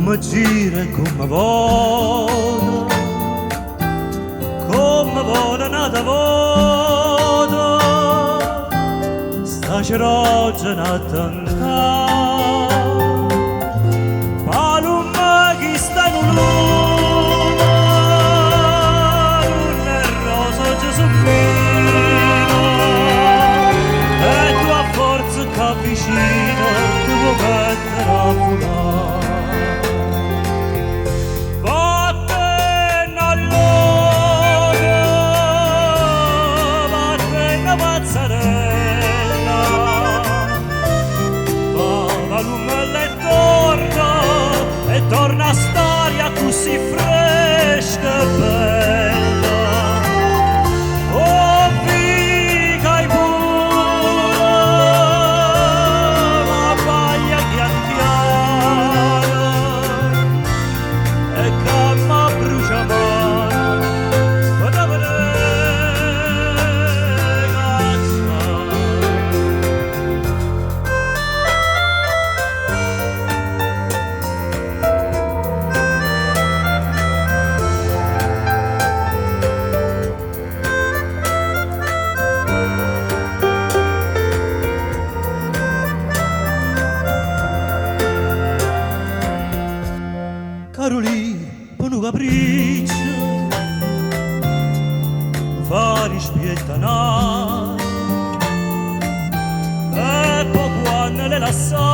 come gira e come vola nata voda, sta ceroggia nata palumma chi sta in luna, non è rosa Gesumino, e tu a forza che avvicina, tu vuoi mettere a volare. Torna storia così fresca e bella, oh figa e buona, la paglia chiantiana e calma brucia mano, vada Carolì, per un capriccio, fare spiettanare, e poco anni le lasciare.